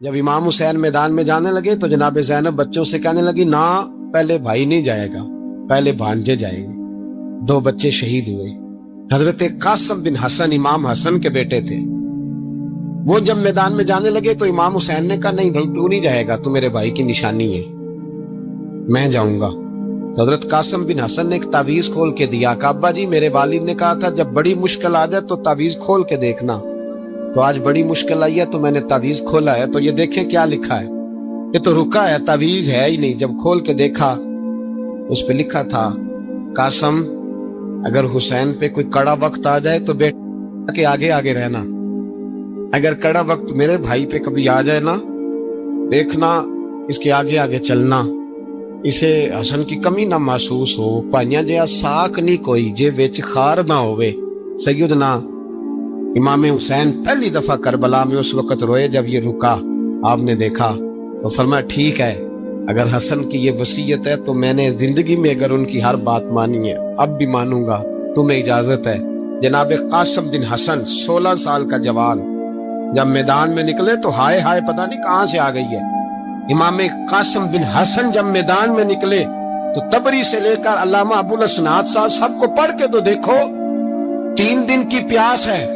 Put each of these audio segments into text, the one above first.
جب امام حسین میدان میں جانے لگے تو جناب زینب بچوں سے کہنے لگی نہ پہلے بھائی نہیں جائے گا، پہلے بھانجے جائیں گے۔ 2 بچے شہید ہوئے۔ حضرت قاسم بن حسن امام حسن کے بیٹے تھے۔ وہ جب میدان میں جانے لگے تو امام حسین نے کہا نہیں بھائی تو نہیں جائے گا، تو میرے بھائی کی نشانی ہے، میں جاؤں گا۔ تو حضرت قاسم بن حسن نے ایک تعویذ کھول کے دیا کہ ابا جی میرے والد نے کہا تھا جب بڑی مشکل آ جائے تو تعویذ کھول کے دیکھنا، تو آج بڑی مشکل آئی ہے تو میں نے تعویذ کھولا ہے، تو یہ دیکھیں کیا لکھا ہے۔ یہ تو رکا ہے، تعویذ ہے ہی نہیں۔ جب کھول کے دیکھا اس پہ لکھا تھا قاسم اگر حسین پہ کوئی کڑا وقت آ جائے تو بیٹا کے آگے آگے رہنا، اگر کڑا وقت میرے بھائی پہ کبھی آ جائے نا دیکھنا اس کے آگے آگے چلنا، اسے حسن کی کمی نہ محسوس ہو، پائیاں جیا ساک نہیں کوئی جے وچ خار نہ ہوئے۔ سیدنا امام حسین پہلی دفعہ کربلا میں اس وقت روئے جب یہ رکا، آپ نے دیکھا تو فرمایا ٹھیک ہے اگر حسن کی یہ وصیت ہے تو میں نے زندگی میں اگر ان کی ہر بات مانی ہے اب بھی مانوں گا، تمہیں اجازت ہے۔ جناب قاسم بن حسن 16 سال کا جوان جب میدان میں نکلے تو ہائے ہائے پتہ نہیں کہاں سے آ گئی ہے۔ امام قاسم بن حسن جب میدان میں نکلے تو تبری سے لے کر علامہ ابو الاسناد صاحب سب کو پڑھ کے تو دیکھو، 3 دن کی پیاس ہے،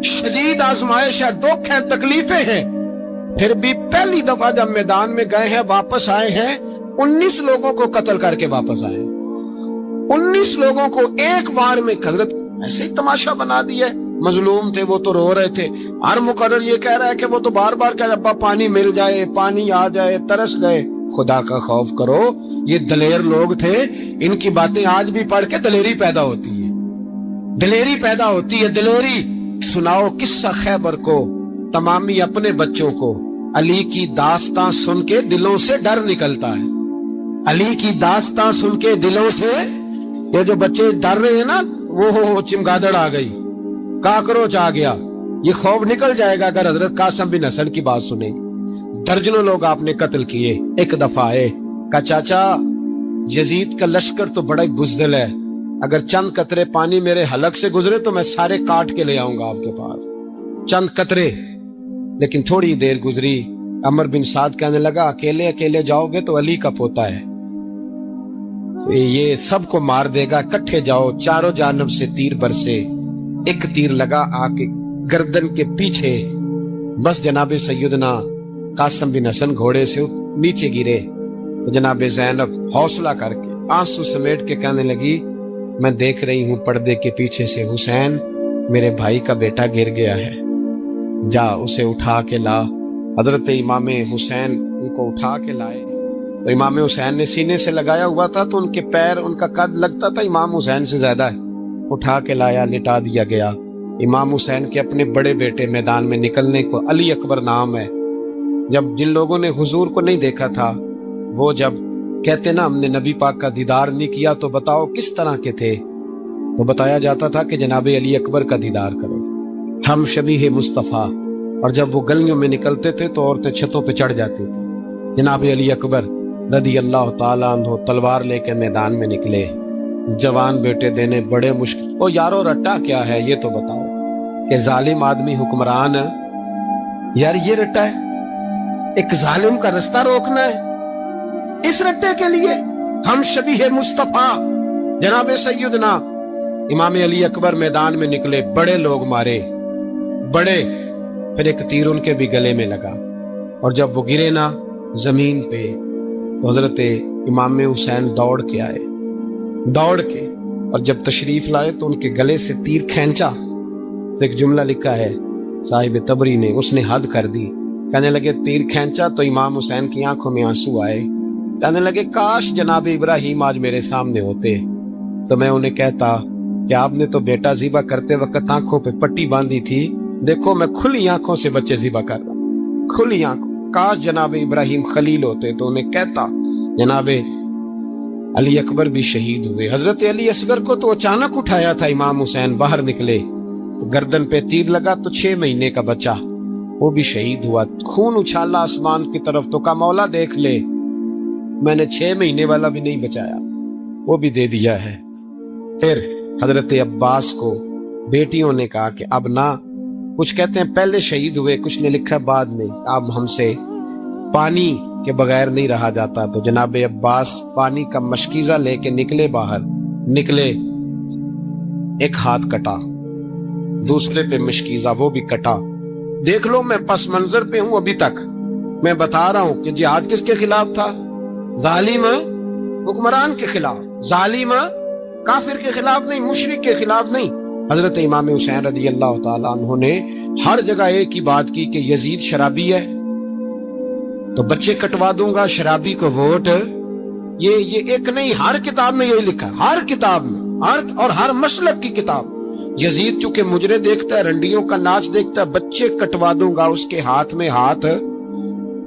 شدید آزمائش ہے، دکھ ہے، تکلیفیں ہیں، پھر بھی پہلی دفعہ جب میدان میں گئے ہیں واپس آئے ہیں 19 لوگوں کو قتل کر کے واپس آئے ہیں۔ 19 لوگوں کو ایک بار میں حضرت ایسے ہی تماشا بنا دیا۔ مظلوم تھے وہ تو رو رہے تھے، ہر مقرر یہ کہہ رہا ہے کہ وہ تو بار بار کہ ابا پانی مل جائے، پانی آ جائے، ترس گئے۔ خدا کا خوف کرو، یہ دلیر لوگ تھے، ان کی باتیں آج بھی پڑھ کے دلیری پیدا ہوتی ہے، دلیری پیدا ہوتی ہے، دلیری۔ سناؤ قصہ خیبر کو تمامی اپنے بچوں کو، علی کی داستان سن کے دلوں سے ڈر نکلتا ہے، علی کی داستان سن کے دلوں سے یہ جو بچے ڈر رہے ہیں نا وہ چمگادڑ آ گئی، کاکروچ آ گیا، یہ خوف نکل جائے گا اگر حضرت قاسم بن حسن کی بات سنیں۔ درجنوں لوگ آپ نے قتل کیے۔ ایک دفعہ آئے کہا چاچا یزید کا لشکر تو بڑا ہی بزدل ہے، اگر چند قطرے پانی میرے حلق سے گزرے تو میں سارے کاٹ کے لے آؤں گا آپ کے پاس، چند قطرے۔ لیکن تھوڑی دیر گزری، عمر بن سعد کہنے لگا اکیلے اکیلے جاؤ گے تو علی کا پوتا ہے، یہ سب کو مار دے گا، اکٹھے جاؤ۔ چاروں جانب سے تیر برسے، ایک تیر لگا آ کے گردن کے پیچھے، بس جناب سیدنا قاسم بن حسن گھوڑے سے نیچے گرے۔ تو جناب زینب حوصلہ کر کے آنسو سمیٹ کے کہنے لگی میں دیکھ رہی ہوں پردے کے پیچھے سے حسین میرے بھائی کا بیٹا گر گیا ہے، جا اسے اٹھا کے لا۔ حضرت امام حسین ان کو اٹھا کے لائے تو امام حسین نے سینے سے لگایا ہوا تھا تو ان کے پیر، ان کا قد لگتا تھا امام حسین سے زیادہ ہے، اٹھا کے لایا، لٹا دیا گیا۔ امام حسین کے اپنے بڑے بیٹے میدان میں نکلنے کو علی اکبر نام ہے، جب جن لوگوں نے حضور کو نہیں دیکھا تھا وہ جب کہتے نا ہم نے نبی پاک کا دیدار نہیں کیا تو بتاؤ کس طرح کے تھے، تو بتایا جاتا تھا کہ جناب علی اکبر کا دیدار کرو، ہم شبیہ مصطفیٰ۔ اور جب وہ گلیوں میں نکلتے تھے تو عورتیں چھتوں پہ چڑھ جاتی تھی۔ جناب علی اکبر رضی اللہ تعالیٰ عنہ تلوار لے کے میدان میں نکلے، جوان بیٹے دینے بڑے مشکل۔ او یارو رٹا کیا ہے یہ تو بتاؤ، کہ ظالم آدمی حکمران ہے یار، یہ رٹا ہے، ایک ظالم کا رستہ روکنا ہے، اس رٹے کے لیے ہم شبیہ مصطفیٰ۔ جناب سیدنا امام علی اکبر میدان میں نکلے، بڑے لوگ مارے، بڑے، پھر ایک تیر ان کے بھی گلے میں لگا، اور جب وہ گرے نا زمین پہ تو حضرت امام حسین دوڑ کے آئے، دوڑ کے، اور جب تشریف لائے تو ان کے گلے سے تیر کھینچا تو ایک جملہ لکھا ہے صاحب تبری نے، اس نے حد کر دی، کہنے لگے تیر کھینچا تو امام حسین کی آنکھوں میں آنسو آئے، کہنے لگے کاش جناب ابراہیم آج میرے سامنے ہوتے تو میں انہیں کہتا کہ آپ نے تو بیٹا ذبح کرتے وقت آنکھوں پہ پٹی باندھی تھی، دیکھو میں کھلی آنکھوں سے بچے ذبح کر رہا ہوں، کھلی آنکھوں، کاش جناب ابراہیم خلیل ہوتے تو انہیں کہتا۔ جناب علی اکبر بھی شہید ہوئے۔ حضرت علی اصغر کو تو اچانک اٹھایا تھا امام حسین، باہر نکلے تو گردن پہ تیر لگا تو 6 مہینے کا بچہ وہ بھی شہید ہوا، خون اچھالا آسمان کی طرف تو کہا مولا دیکھ لے میں نے 6 مہینے والا بھی نہیں بچایا، وہ بھی دے دیا ہے۔ پھر حضرت عباس کو بیٹیوں نے کہا کہ اب نہ کچھ کہتے ہیں پہلے شہید ہوئے، کچھ نے لکھا بعد میں۔ اب ہم سے پانی کے بغیر نہیں رہا جاتا، تو جناب عباس پانی کا مشکیزہ لے کے نکلے، باہر نکلے، ایک ہاتھ کٹا، دوسرے پہ مشکیزہ، وہ بھی کٹا۔ دیکھ لو میں پس منظر پہ ہوں ابھی تک، میں بتا رہا ہوں کہ جہاد کس کے خلاف تھا؟ ظالم حکمران کے خلاف، ظالم کافر کے خلاف نہیں، مشرک کے خلاف نہیں۔ حضرت امام حسین رضی اللہ تعالیٰ عنہ نے ہر جگہ ایک ہی بات کی کہ یزید شرابی ہے تو بچے کٹوا دوں گا، شرابی کو ووٹ۔ یہ ایک نہیں، ہر کتاب میں یہی لکھا، ہر کتاب میں، اور ہر مسلک کی کتاب۔ یزید چونکہ مجرے دیکھتا ہے، رنڈیوں کا ناچ دیکھتا ہے، بچے کٹوا دوں گا، اس کے ہاتھ میں ہاتھ۔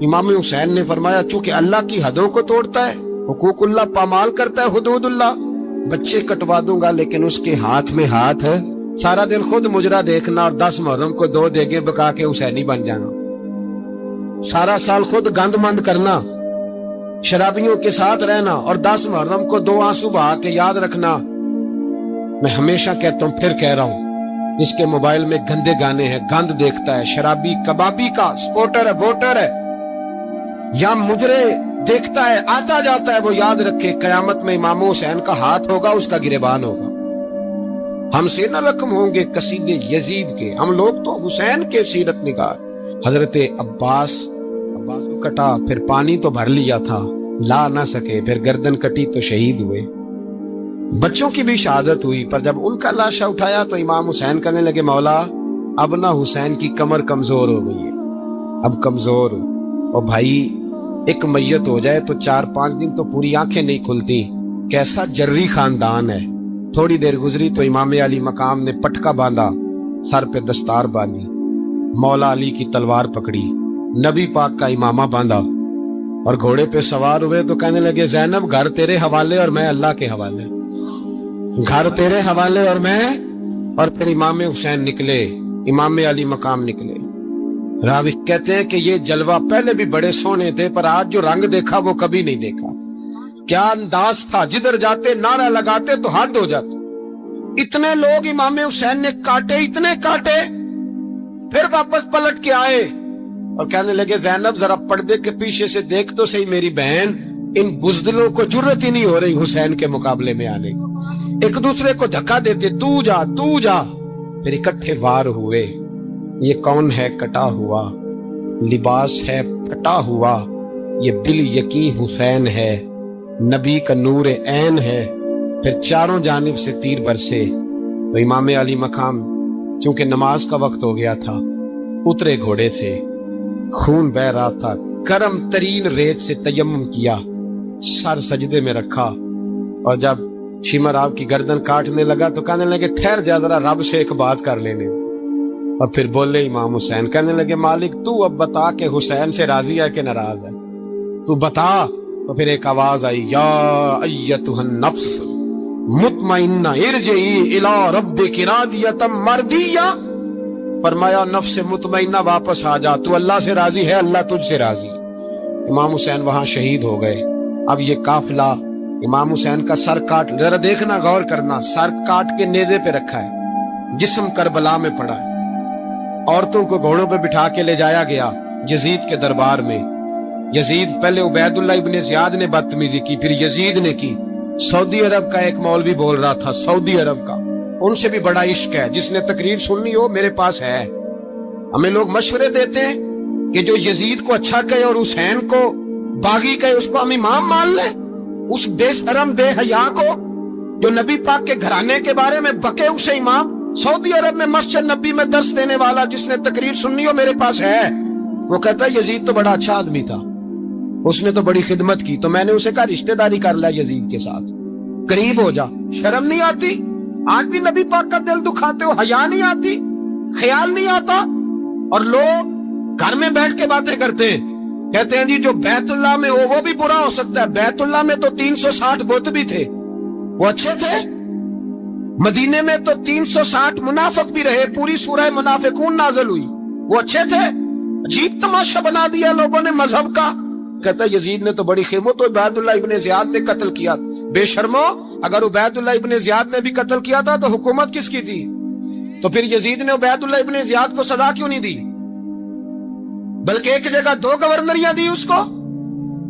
امام حسین نے فرمایا چونکہ اللہ کی حدوں کو توڑتا ہے، حقوق اللہ پامال کرتا ہے، حدود اللہ، بچے کٹوا دوں گا لیکن اس کے ہاتھ میں ہاتھ ہے۔ سارا دن خود مجرا دیکھنا اور 10 محرم کو 2 دیگیں پکا کے حسینی بن جانا، سارا سال خود گند مند کرنا، شرابیوں کے ساتھ رہنا، اور 10 محرم کو 2 آنسو بہا کے یاد رکھنا۔ میں ہمیشہ کہتا ہوں، پھر کہہ رہا ہوں، اس کے موبائل میں گندے گانے ہیں، گند دیکھتا ہے، شرابی کبابی کا سپورٹر ہے، ووٹر ہے، یا مجرے دیکھتا ہے، آتا جاتا ہے، وہ یاد رکھے قیامت میں امام حسین کا ہاتھ ہوگا، اس کا گریبان ہوگا۔ ہم سے نہ رقم ہوں گے قصیدے یزید کے، ہم لوگ تو حسین کے سیرت نگار۔ حضرت عباس کو کٹا، پھر پانی تو بھر لیا تھا، لا نہ سکے، پھر گردن کٹی تو شہید ہوئے۔ بچوں کی بھی شہادت ہوئی، پر جب ان کا لاشا اٹھایا تو امام حسین کہنے لگے مولا اب نہ حسین کی کمر کمزور ہو گئی ہے، اب کمزور ہو، اور بھائی ایک میت ہو جائے تو 4-5 دن تو پوری آنکھیں نہیں کھلتی، کیسا جری خاندان ہے۔ تھوڑی دیر گزری تو امام علی مقام نے پٹکا باندھا، سر پہ دستار باندھی، مولا علی کی تلوار پکڑی، نبی پاک کا امامہ باندھا، اور گھوڑے پہ سوار ہوئے تو کہنے لگے زینب گھر تیرے حوالے اور میں اللہ کے حوالے، گھر تیرے حوالے اور پھر امام حسین نکلے، امام علی مقام نکلے۔ راوی کہتے ہیں کہ یہ جلوہ پہلے بھی بڑے سونے تھے، پر آج جو رنگ دیکھا وہ کبھی نہیں دیکھا۔ کیا انداز تھا، جدھر جاتے نعرہ لگاتے تو حد ہو جاتے۔ اتنے لوگ امام حسین نے کاٹے، اتنے کاٹے، پھر واپس پلٹ کے آئے اور کہنے لگے زینب ذرا پردے کے پیچھے سے دیکھ تو صحیح میری بہن، ان بزدلوں کو جرت ہی نہیں ہو رہی حسین کے مقابلے میں آنے کی، ایک دوسرے کو دھکا دیتے، تو جا تو جا، پھر اکٹھے وار ہوئے۔ یہ کون ہے کٹا ہوا، لباس ہے پھٹا ہوا، یہ بال یقین حسین ہے، نبی کا نور عین ہے۔ پھر چاروں جانب سے تیر برسے تو امام علی مقام چونکہ نماز کا وقت ہو گیا تھا، اترے گھوڑے سے، خون بہ رہا تھا، گرم ترین ریت سے تیمم کیا، سر سجدے میں رکھا، اور جب شمر آپ کی گردن کاٹنے لگا تو کہنے لگے ٹھہر جا ذرا رب سے ایک بات کر لینے دے، اور پھر بولے امام حسین، کہنے لگے مالک تو اب بتا کہ حسین سے راضی ہے کہ ناراض ہے، تو بتا۔ تو پھر ایک آواز آئی، یا ایتھا النفس مطمئنہ ارجعی الی ربک راضیۃ مرضیہ، فرمایا نفس مطمئنہ واپس آ جا، تو اللہ سے راضی ہے، اللہ تجھ سے راضی۔ امام حسین وہاں شہید ہو گئے۔ اب یہ قافلہ امام حسین کا سر کاٹ، ذرا دیکھنا غور کرنا، سر کاٹ کے نیزے پہ رکھا ہے، جسم کربلا میں پڑا ہے، عورتوں کو گھوڑوں پہ بٹھا کے لے جایا گیا یزید کے دربار میں۔ یزید پہلے عبید اللہ ابن زیاد نے بدتمیزی کی، پھر یزید نے کی۔ سعودی عرب کا ایک مولوی بول رہا تھا، سعودی عرب کا، ان سے بھی بڑا عشق ہے، جس نے تقریر سننی ہو میرے پاس ہے۔ ہمیں لوگ مشورے دیتے ہیں کہ جو یزید کو اچھا کہے اور حسین کو باغی کہے اس کو ہم امام مان لیں، اس بے شرم بے حیا کو جو نبی پاک کے گھرانے کے بارے میں بکے اسے امام۔ سعودی عرب میں مسجد نبی میں درس دینے والا جس نے تقریر سننی ہو میرے پاس ہے، وہ کہتا ہے یزید تو بڑا اچھا آدمی تھا، اس نے تو بڑی خدمت کی، تو میں نے اسے کہا رشتہ داری کر لیا یزید کے ساتھ، قریب ہو جا۔ شرم نہیں آتی؟ آج بھی نبی پاک کا دل دکھاتے ہو، حیا نہیں آتی، خیال نہیں آتا؟ اور لوگ گھر میں بیٹھ کے باتیں کرتے ہیں، کہتے ہیں جی جو بیت اللہ میں ہو وہ بھی برا ہو سکتا ہے۔ بیت اللہ میں تو 360 بت بھی تھے، وہ اچھے تھے۔ مدینے میں تو 360 منافق بھی رہے، پوری سورہ منافقون نازل ہوئی، وہ اچھے تھے۔ عجیب تماشا بنا دیا لوگوں نے مذہب کا۔ کہتا ہے یزید نے تو بڑی خدمت، تو عبید اللہ ابن زیاد نے قتل کیا۔ بے شرمو، اگر عبید اللہ ابن زیاد نے بھی قتل کیا تھا تو حکومت کس کی تھی؟ تو پھر یزید نے عبیداللہ ابن زیاد کو سزا کیوں نہیں دی، بلکہ ایک جگہ 2 گورنریاں دی اس کو،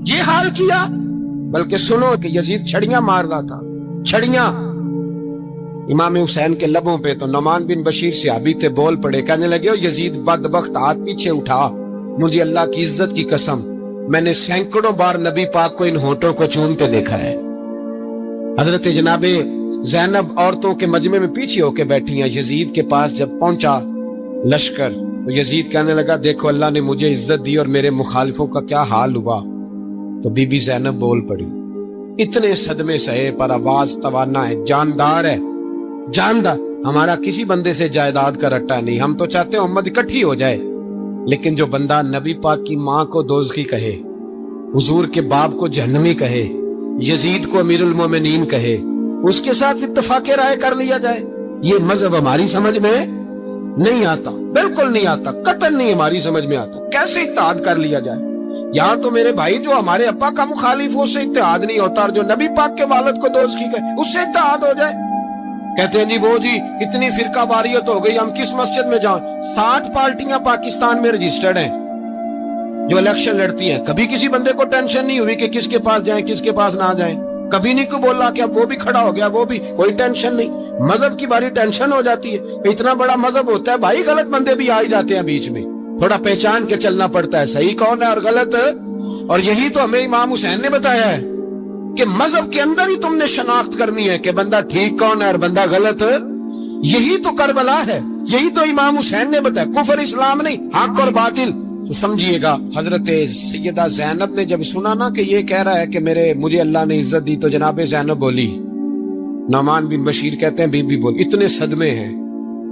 یہ حال کیا؟ بلکہ سنو کہ یزید چھڑیاں مار رہا تھا، چھڑیاں امام حسین کے لبوں پہ، تو نعمان بن بشیر صحابی تھے، بول پڑے، کہنے لگے او یزید بدبخت، ہاتھ پیچھے اٹھا، مجھے اللہ کی عزت کی قسم میں نے سینکڑوں بار نبی پاک کو ان ہونٹوں کو چومتے دیکھا ہے۔ حضرت جناب زینب عورتوں کے مجمع میں پیچھے ہو کے بیٹھی ہیں، یزید کے پاس جب پہنچا لشکر تو یزید کہنے لگا دیکھو اللہ نے مجھے عزت دی اور میرے مخالفوں کا کیا حال ہوا، تو بی بی زینب بول پڑی، اتنے صدمے سہے پر آواز توانا ہے، جاندار ہے، جاندار، ہمارا کسی بندے سے جائیداد کا رٹا نہیں، ہم تو چاہتے ہیں امت اکٹھی ہو جائے، لیکن جو بندہ نبی پاک کی ماں کو دوزخی کہے، حضور کے باپ کو جہنمی کہے، یزید کو امیر المومنین کہے، اس کے ساتھ اتفاق رائے کر لیا جائے، یہ مذہب ہماری سمجھ میں نہیں آتا، بالکل نہیں آتا، قطعاً نہیں ہماری سمجھ میں آتا، کیسے اتحاد کر لیا جائے؟ یہاں تو میرے بھائی جو ہمارے ابا کا مخالف ہو اس سے اتحاد نہیں ہوتا، اور جو نبی پاک کے والد کو دوزخی کہے اس سے اتحاد ہو جائے۔ کہتے ہیں جی وہ جی اتنی فرقہ واریت ہو گئی، ہم کس مسجد میں جائیں؟ 60 پارٹیاں پاکستان میں رجسٹرڈ ہیں جو الیکشن لڑتی ہیں، کبھی کسی بندے کو ٹینشن نہیں ہوئی کہ کس کے پاس جائیں کس کے پاس نہ جائیں، کبھی نہیں کوئی بولا کہ اب وہ بھی کھڑا ہو گیا، وہ بھی، کوئی ٹینشن نہیں۔ مذہب کی باری ٹینشن ہو جاتی ہے، اتنا بڑا مذہب ہوتا ہے بھائی، غلط بندے بھی آ ہی جاتے ہیں بیچ میں، تھوڑا پہچان کے چلنا پڑتا ہے صحیح کون ہے اور غلط، اور یہی تو ہمیں امام حسین نے بتایا ہے کہ مذہب کے اندر ہی تم نے شناخت کرنی ہے کہ بندہ ٹھیک کون ہے اور بندہ غلط، یہی تو کربلا ہے، یہی تو امام حسین نے بتایا، کفر اسلام نہیں، حق اور باطل۔ تو سمجھیے گا حضرت سیدہ زینب نے جب سنا نا کہ یہ کہہ رہا ہے کہ مجھے اللہ نے عزت دی، تو جناب زینب بولی، نعمان بن بشیر کہتے ہیں بی بی بولی، اتنے صدمے ہیں،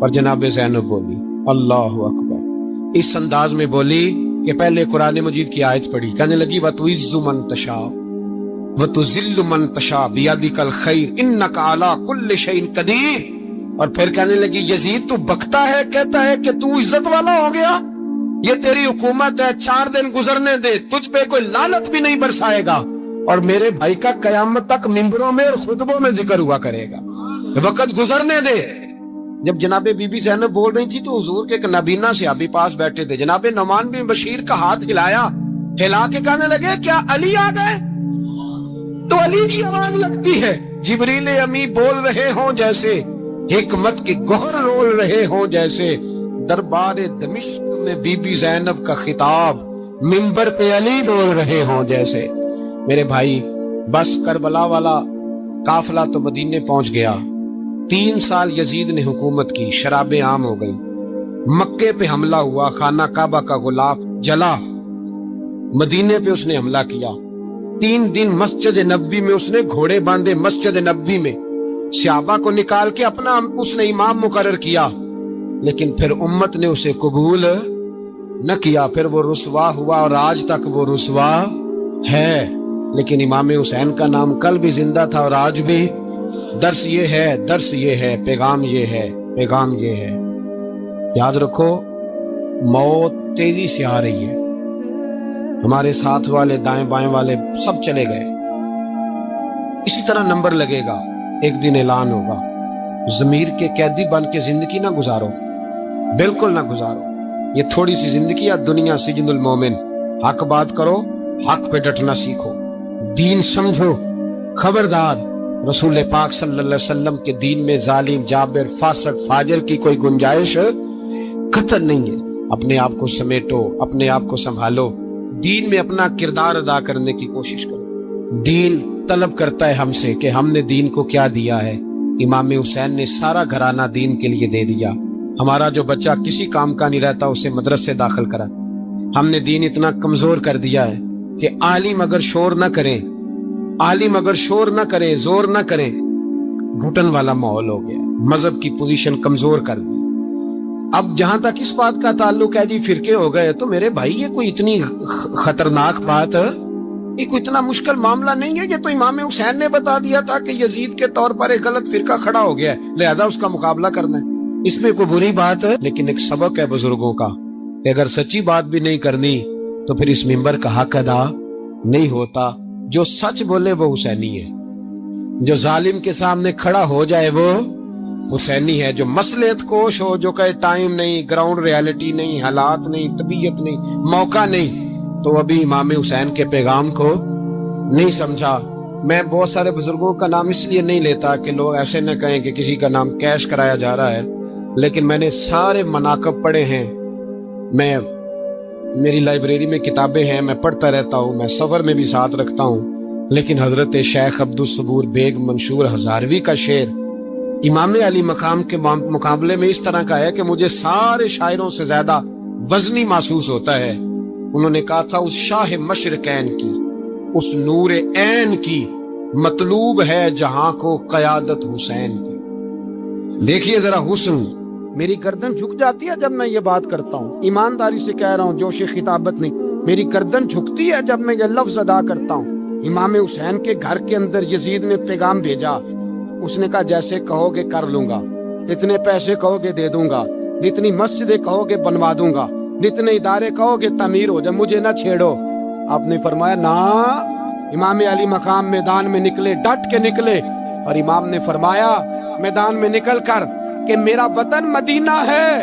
پر جناب زینب بولی اللہ اکبر، اس انداز میں بولی کہ پہلے قرآن مجید کی آیت پڑھی، کہنے لگی وَتُعِزُّ مَن تَشَاءُ وَتُذِلُّ مَن تَشَاءُ بِيَدِكَ الْخَيْرُ إِنَّكَ عَلَىٰ كُلِّ شَيْءٍ قَدِيرٌ، اور پھر کہنے لگی یزید تو بکتا ہے، کہتا ہے کہ تو عزت والا ہو گیا، یہ تیری حکومت ہے، 4 دن گزرنے دے، تجھ پہ کوئی لعنت بھی نہیں برسائے گا، اور میرے بھائی کا قیامت تک ممبروں میں اور خطبوں میں ذکر ہوا کرے گا، وقت گزرنے دے۔ جب جناب بی بی زینب بول رہی تھی تو حضور کے ایک نابینا صحابی پاس بیٹھے تھے، جناب نعمان بن بشیر کا ہاتھ ہلایا، ہلا کے کہنے لگے کیا علی آ گئے؟ تو علی کی آواز لگتی ہے، جبریل امی بول رہے ہوں جیسے، حکمت کے گوہر رول رہے ہوں جیسے، دربار دمشق میں بی بی زینب کا خطاب، منبر پہ علی بول رہے ہوں جیسے۔ میرے بھائی بس کربلا والا قافلہ تو مدینے پہنچ گیا، 3 سال یزید نے حکومت کی، شرابیں عام ہو گئی، مکے پہ حملہ ہوا، خانہ کعبہ کا غلاف جلا، مدینے پہ اس نے حملہ کیا، 3 دن مسجد نبوی میں اس نے گھوڑے باندھے، مسجد نبوی میں صحابہ کو نکال کے اپنا اس نے امام مقرر کیا، لیکن پھر امت نے اسے قبول نہ کیا، پھر وہ رسوا ہوا اور آج تک وہ رسوا ہے، لیکن امام حسین کا نام کل بھی زندہ تھا اور آج بھی۔ درس یہ ہے، پیغام یہ ہے، پیغام یہ ہے، یاد رکھو موت تیزی سے آ رہی ہے، ہمارے ساتھ والے دائیں بائیں والے سب چلے گئے، اسی طرح نمبر لگے گا، ایک دن اعلان ہوگا، ضمیر کے قیدی بن کے زندگی نہ گزارو، بالکل نہ گزارو، یہ تھوڑی سی زندگی ہے، دنیا سجن المومن، حق بات کرو، حق پہ ڈٹنا سیکھو، دین سمجھو، خبردار رسول پاک صلی اللہ علیہ وسلم کے دین میں ظالم، جابر، فاسق، فاجر کی کوئی گنجائش قطعاً نہیں ہے، اپنے آپ کو سمیٹو، اپنے آپ کو سنبھالو، دین میں اپنا کردار ادا کرنے کی کوشش کرو، دین طلب کرتا ہے ہم سے کہ ہم نے دین کو کیا دیا ہے، امام حسین نے سارا گھرانہ دین کے لیے دے دیا، ہمارا جو بچہ کسی کام کا نہیں رہتا اسے مدرسے داخل کرا، ہم نے دین اتنا کمزور کر دیا ہے کہ عالم اگر شور نہ کرے، عالم اگر شور نہ کرے، زور نہ کرے، گھٹن والا ماحول ہو گیا، مذہب کی پوزیشن کمزور کر دی۔ اب جہاں تک اس بات کا تعلق ہے جی فرقے ہو گئے، تو میرے بھائی یہ کوئی اتنی خطرناک بات ہے، یہ کوئی اتنا مشکل معاملہ نہیں ہے، یہ تو امام حسین نے بتا دیا تھا کہ یزید کے طور پر ایک غلط فرقہ کھڑا ہو گیا ہے، لہذا اس کا مقابلہ کرنا ہے، اس میں کوئی بری بات ہے، لیکن ایک سبق ہے بزرگوں کا کہ اگر سچی بات بھی نہیں کرنی تو پھر اس منبر کا حق ادا نہیں ہوتا، جو سچ بولے وہ حسینی ہے، جو ظالم کے سامنے کھڑا ہو جائے وہ حسینی ہے جو مصلحت کوش ہو, جو کہے ٹائم نہیں, گراؤنڈ ریالٹی نہیں, حالات نہیں, طبیعت نہیں, موقع نہیں, تو ابھی امام حسین کے پیغام کو نہیں سمجھا. میں بہت سارے بزرگوں کا نام اس لیے نہیں لیتا کہ لوگ ایسے نہ کہیں کہ کسی کا نام کیش کرایا جا رہا ہے, لیکن میں نے سارے مناقب پڑھے ہیں. میری لائبریری میں کتابیں ہیں, میں پڑھتا رہتا ہوں, میں سفر میں بھی ساتھ رکھتا ہوں. لیکن حضرت شیخ عبدالصبور بیگ منشور ہزاروی کا شعر امام علی مقام کے مقابلے میں اس طرح کا ہے کہ مجھے سارے شاعروں سے زیادہ وزنی محسوس ہوتا ہے. انہوں نے کہا تھا اس شاہ مشرقین کی, اس نور عین کی, مطلوب ہے جہاں کو قیادت حسین کی. دیکھیے ذرا حسن, میری گردن جھک جاتی ہے جب میں یہ بات کرتا ہوں, ایمانداری سے کہہ رہا ہوں, جوش خطابت نہیں. میری گردن جھکتی ہے جب میں یہ لفظ ادا کرتا ہوں. امام حسین کے گھر کے اندر یزید نے پیغام بھیجا. اس نے کہا جیسے کہو گے کر لوں گا, جتنے پیسے کہو گے دے دوں گا, جتنی مسجدیں کہو گے بنوا دوں گا, جتنے ادارے کہو گے تعمیر ہو جائے, مجھے نہ چھیڑو. آپ نے فرمایا نا. امام علی مقام میدان میں نکلے, ڈٹ کے نکلے, اور امام نے فرمایا میدان میں نکل کر کہ میرا وطن مدینہ ہے.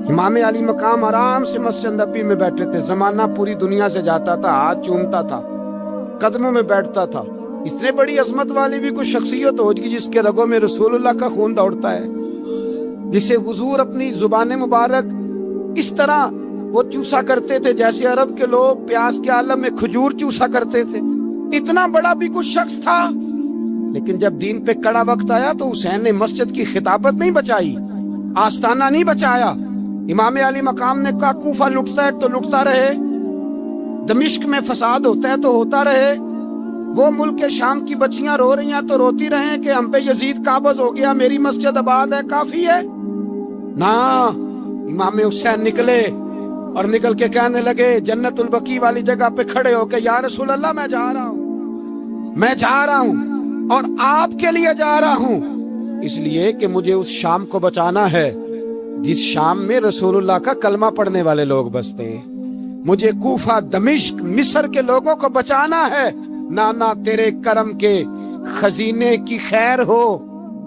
امام علی مقام آرام سے مسجد نبی میں بیٹھے تھے. زمانہ پوری دنیا سے جاتا تھا, ہاتھ چومتا تھا, قدموں میں بیٹھتا تھا. اتنے بڑی عظمت والی بھی کوئی شخصیت ہوگی جس کے رگوں میں رسول اللہ کا خون دوڑتا ہے, جسے حضور اپنی زبان مبارک اس طرح وہ چوسا کرتے تھے جیسے عرب کے لوگ پیاس کے عالم میں کھجور چوسا کرتے تھے. اتنا بڑا بھی کچھ شخص تھا. لیکن جب دین پہ کڑا وقت آیا تو حسین نے مسجد کی خطابت نہیں بچائی, آستانہ نہیں بچایا. امام علی مقام نے کہا کوفہ لٹتا ہے تو لٹتا رہے, دمشق میں فساد ہوتا ہے تو ہوتا رہے, وہ ملک شام کی بچیاں رو رہی ہیں تو روتی رہیں کہ ہم پہ یزید قابض ہو گیا, میری مسجد آباد ہے, کافی ہے نا. امام حسین نکلے اور نکل کے کہنے لگے جنت البقیع والی جگہ پہ کھڑے ہو کے یا رسول اللہ میں جا رہا ہوں اور آپ کے لیے جا رہا ہوں, اس لیے کہ مجھے اس شام کو بچانا ہے جس شام میں رسول اللہ کا کلمہ پڑھنے والے لوگ بستے ہیں. مجھے کوفہ, دمشق, مصر کے لوگوں کو بچانا ہے. نانا تیرے کرم کے خزینے کی خیر ہو,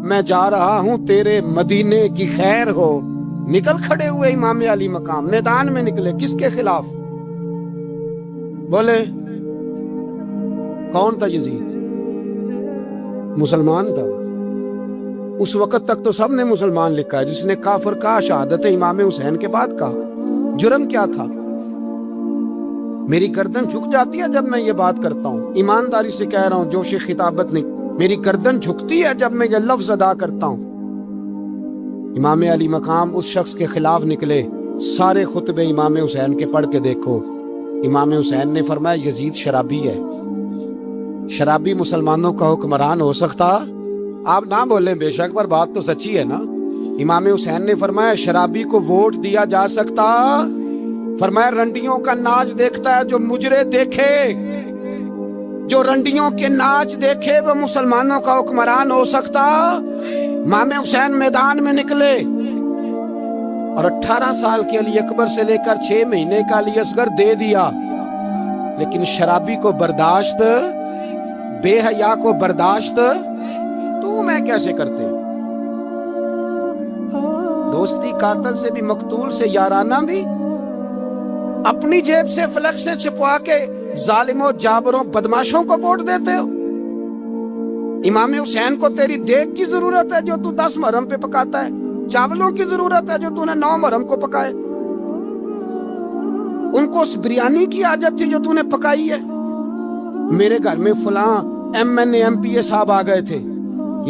میں جا رہا ہوں تیرے مدینے کی خیر ہو. نکل کھڑے ہوئے امام علی مقام, میدان میں نکلے. کس کے خلاف بولے؟ کون تھا یزید؟ مسلمان تھا. اس وقت تک تو سب نے مسلمان لکھا ہے, جس نے کافر کہا شہادت امام حسین کے بعد کہا. جرم کیا تھا؟ میری گردن جھک جاتی ہے جب میں یہ بات کرتا ہوں, ایمانداری سے کہہ رہا ہوں, جوش خطابت نہیں. میری گردن جھکتی ہے جب میں یہ لفظ ادا کرتا ہوں. امام علی مقام اس شخص کے خلاف نکلے. سارے خطبے امام حسین کے پڑھ کے دیکھو. امام حسین نے فرمایا یزید شرابی ہے. شرابی مسلمانوں کا حکمران ہو سکتا؟ آپ نہ بولیں بے شک, پر بات تو سچی ہے نا. امام حسین نے فرمایا شرابی کو ووٹ دیا جا سکتا؟ فرمایا رنڈیوں کا ناچ دیکھتا ہے جو مجرے دیکھے, جو رنڈیوں کے ناچ دیکھے وہ مسلمانوں کا حکمران ہو سکتا؟ امام حسین میدان میں نکلے اور 18 سال کے علی اکبر سے لے کر 6 مہینے کا علی اصغر دے دیا. لیکن شرابی کو برداشت, بے حیا کو برداشت تو میں کیسے کرتے؟ دوستی قاتل سے بھی, مقتول سے یارانہ بھی, اپنی جیب سے فلک سے چھپوا کے ظالموں, جابروں, بدماشوں کو ووٹ دیتے ہو. امام حسین کو تیری دیگ کی ضرورت ہے جو تو 10 محرم پہ پکاتا ہے, چاولوں کی ضرورت ہے جو تو نے 9 محرم کو پکائے. ان کو اس بریانی کی عادت تھی جو تو نے پکائی ہے. میرے گھر میں فلاں MNA MPA صاحب آ گئے تھے.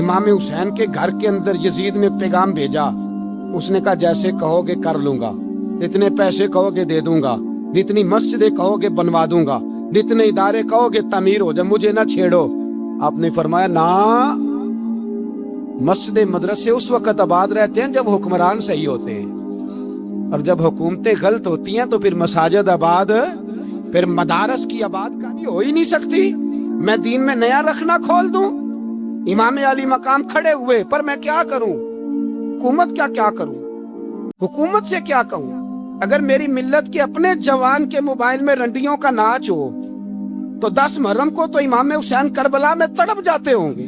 امام حسین کے گھر کے اندر یزید نے پیغام بھیجا. اس نے کہا جیسے کہو گے کر لوں گا, جتنے پیسے کہو گے دے دوں گا, جتنی مسجدیں کہو گے بنوا دوں گا, جتنے ادارے کہو گے تعمیر ہو جائے, مجھے نہ چھیڑو. آپ نے فرمایا نا. مسجد مدرسے اس وقت آباد رہتے ہیں جب حکمران صحیح ہوتے ہیں, اور جب حکومتیں غلط ہوتی ہیں تو پھر مساجد آباد, پھر مدارس کی آباد کہانی ہو ہی نہیں سکتی. میں دین میں نیا رکھنا کھول دوں؟ امام علی مقام کھڑے ہوئے, پر میں کیا کروں؟ حکومت کیا کروں؟ حکومت سے کیا کہوں؟ اگر میری ملت کے اپنے جوان کے موبائل میں رنڈیوں کا ناچ ہو تو 10 محرم کو تو امام حسین کربلا میں تڑپ جاتے ہوں گے.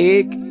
1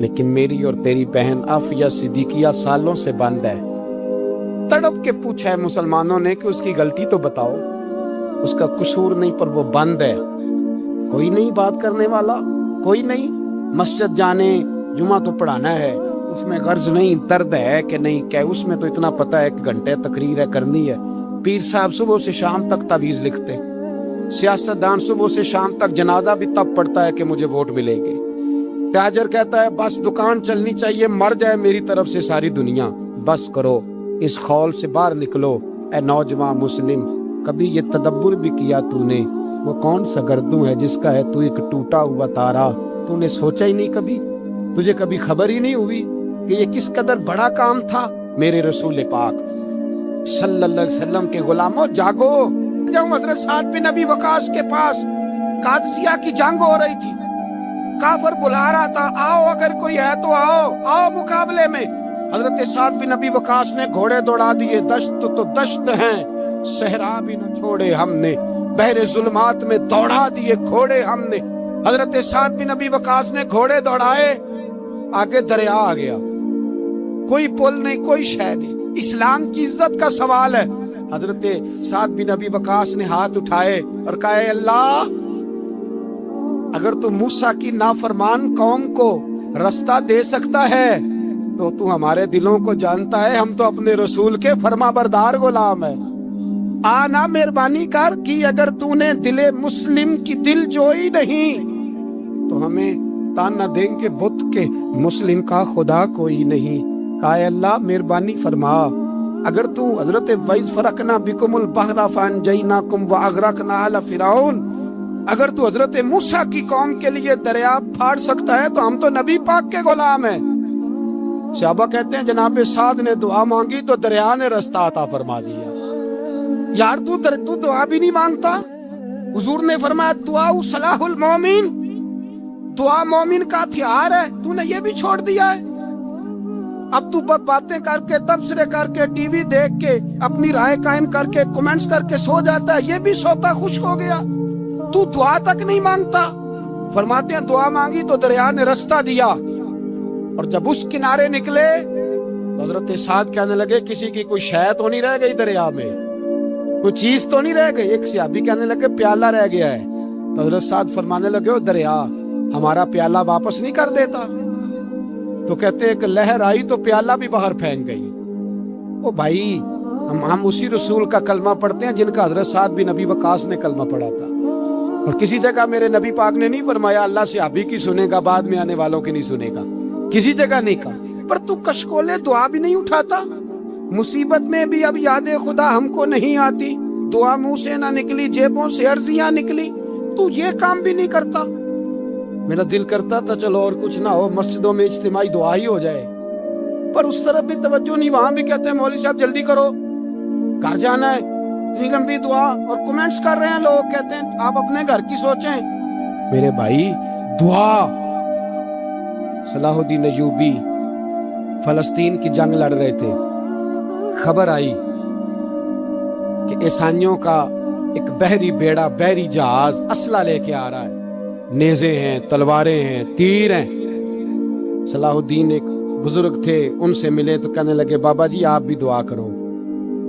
لیکن میری اور تیری بہن عافیہ صدیقیہ سالوں سے بند ہے۔ تڑپ کے پوچھا ہے مسلمانوں نے کہ اس کی غلطی تو بتاؤ، اس کا قصور نہیں پر وہ بند ہے، کوئی نہیں بات کرنے والا، کوئی نہیں۔ مسجد جانے، جمعہ تو پڑھانا ہے، اس میں غرض نہیں، درد ہے کہ نہیں کہ اس میں تو اتنا پتہ ہے کہ گھنٹے تقریر ہے کرنی ہے۔ پیر صاحب صبح سے شام تک تعویذ لکھتے، سیاستدان صبح سے شام تک جنازہ بھی تب پڑتا ہے کہ مجھے ووٹ ملے گے۔ تاجر کہتا ہے بس دکان چلنی چاہیے، مر جائے میری طرف سے ساری دنیا، بس کرو، اس خول سے باہر نکلو۔ اے نوجوان مسلم، کبھی یہ تدبر بھی کیا تو نے، وہ کون سا گردوں ہے جس کا ہے تو ایک ٹوٹا ہوا تارا؟ تو نے سوچا ہی نہیں کبھی، تجھے کبھی خبر ہی نہیں ہوئی کہ یہ کس قدر بڑا کام تھا؟ میرے رسول پاک صلی اللہ علیہ وسلم کے غلاموں جاگو۔ جاؤں حضرت سعد بن ابی وقاص کے پاس، قادسیہ کی جنگ ہو رہی تھی، کافر بلا رہا تھا، آؤ اگر کوئی ہے تو آؤ، آؤ مقابلے میں۔ حضرت سعد بن ابی وقاص نے گھوڑے دوڑا دیے، دشت تو دشت ہیں، صحرا بھی نہ چھوڑے ہم نے، بحر ظلمات میں دوڑا دیے گھوڑے ہم نے۔ حضرت سعد بن ابی وقاص نے گھوڑے دوڑائے، آگے دریا آ گیا، کوئی پل نہیں، کوئی شے نہیں، اسلام کی عزت کا سوال ہے۔ حضرت سعد بن ابی وقاص نے ہاتھ اٹھائے اور کہا اے اللہ، اگر تو موسیٰ کی نافرمان قوم کو رستہ دے سکتا ہے تو تو ہمارے دلوں کو جانتا ہے، ہم تو اپنے رسول کے فرما بردار غلام ہیں۔ آنا مہربانی کر کی اگر تو نے دل مسلم کی دل جوئی نہیں تو ہمیں تانا دیں گے بت کے مسلم کا خدا کوئی نہیں۔ کہا اے اللہ مہربانی فرما، اگر تو حضرت وَإِذْ فَرَقْنَا بِكُمُ الْبَحْرَ فَأَنْجَيْنَاكُمْ وَأَغْرَقْنَا آلَ فِرْعَوْنَ، اگر تو حضرت موسیٰ کی قوم کے لیے دریا پھاڑ سکتا ہے تو ہم تو نبی پاک کے غلام ہیں۔ صحابہ کہتے ہیں جناب سعد نے دعا مانگی تو دریا نے رستہ عطا فرما دیا۔ یار تو دعا بھی نہیں مانگتا؟ حضور نے فرمایا دعا صلاح المومن، دعا مومن کا ہتھیار ہے، تو نے یہ بھی چھوڑ دیا ہے۔ اب تو باتیں کر کے، تبصرے کر کے، ٹی وی دیکھ کے، اپنی رائے قائم کر کے، کمنٹس کر کے سو جاتا ہے، یہ بھی سوتا خشک ہو گیا، تو دعا تک نہیں مانگتا۔ فرماتے ہیں دعا مانگی تو دریا نے رستہ دیا، اور جب اس کنارے نکلے تو حضرت سعد کہنے لگے کسی کی کوئی شے تو نہیں رہ گئی دریا میں، کوئی چیز تو نہیں رہ گئی؟ ایک صحابی کہنے لگے پیالہ رہ گیا ہے، تو حضرت سعد فرمانے لگے او دریا ہمارا پیالہ واپس نہیں کر دیتا؟ تو کہتے ایک لہر آئی تو پیالہ بھی باہر پھینک گئی۔ او بھائی، ہم اسی رسول کا کلمہ پڑھتے ہیں جن کا حضرت سعد بن ابی وقاص نے کلمہ پڑھا تھا، اور کسی جگہ میرے نبی پاک نے نہیں فرمایا اللہ صحابی کی سنے گا بعد میں آنے والوں کی نہیں سنے گا، کسی جگہ نہیں کہا۔ پر تو کشکولے دعا بھی نہیں اٹھاتا، مصیبت میں بھی اب یاد خدا ہم کو نہیں آتی، دعا منہ سے نہ نکلی، جیبوں سے عرضیاں نکلی، تو یہ کام بھی نہیں کرتا۔ میرا دل کرتا تھا چلو اور کچھ نہ ہو، مسجدوں میں اجتماعی دعا ہی ہو جائے، پر اس طرف بھی توجہ نہیں، وہاں بھی کہتے ہیں مولوی صاحب جلدی کرو گھر جانا ہے، اتنی لمبی دعا، اور کمنٹس کر رہے ہیں لوگ، کہتے ہیں آپ اپنے گھر کی سوچیں۔ میرے بھائی دعا، صلاح الدین ایوبی فلسطین کی جنگ لڑ رہے تھے، خبر آئی کہ عیسائیوں کا ایک بحری بیڑا، بحری جہاز اسلحہ لے کے آ رہا ہے، نیزے ہیں، تلواریں ہیں، تیر ہیں۔ صلاح الدین ایک بزرگ تھے، ان سے ملے تو کہنے لگے بابا جی آپ بھی دعا کرو۔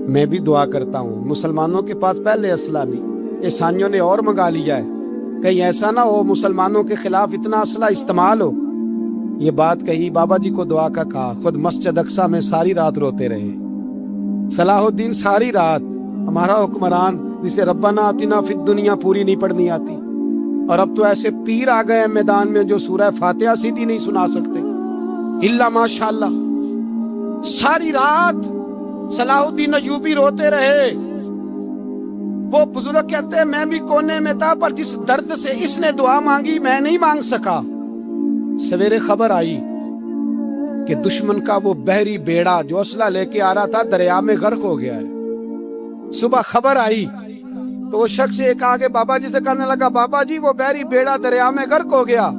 میں بھی دعا کرتا ہوں، مسلمانوں کے پاس پہلے اسلحہ نہیں، عیسائیوں نے اور منگا لیا ہے، کہیں ایسا نہ ہو مسلمانوں کے خلاف اتنا اسلحہ استعمال ہو۔ یہ بات کہی، بابا جی کو دعا کا کہا، خود مسجد اقصیٰ میں ساری رات روتے رہے۔ صلاح الدین ساری رات، ہمارا حکمران جسے ربنا آتنا فی الدنیا پوری نہیں پڑھنی آتی، اور اب تو ایسے پیر آ گئے ہیں میدان میں جو سورہ فاتحہ سیدھی نہیں سنا سکتے، الا ماشاءاللہ۔ ساری رات صلاح الدین ایوبی روتے رہے۔ وہ بزرگ کہتے ہیں میں بھی کونے میں تھا، پر جس درد سے اس نے دعا مانگی میں نہیں مانگ سکا۔ سویرے خبر آئی کہ دشمن کا وہ بحری بیڑا جو اسلحہ لے کے آ رہا تھا دریا میں غرق ہو گیا ہے۔ صبح خبر آئی تو وہ شخص ایک آگے بابا جی سے کہنے لگا بابا جی وہ بحری بیڑا دریا میں غرق ہو گیا،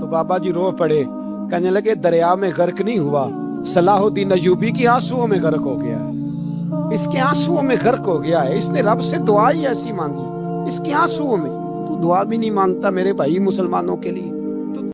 تو بابا جی رو پڑے، کہنے لگے دریا میں غرق نہیں ہوا، صلاح الدین ایوبی کی آنسوؤں میں غرق ہو گیا ہے، اس کے آنسوؤں میں غرق ہو گیا ہے، اس نے رب سے دعا ہی ایسی مانگی، اس کے آنسوؤں میں۔ تو دعا بھی نہیں مانگتا میرے بھائی مسلمانوں کے لیے.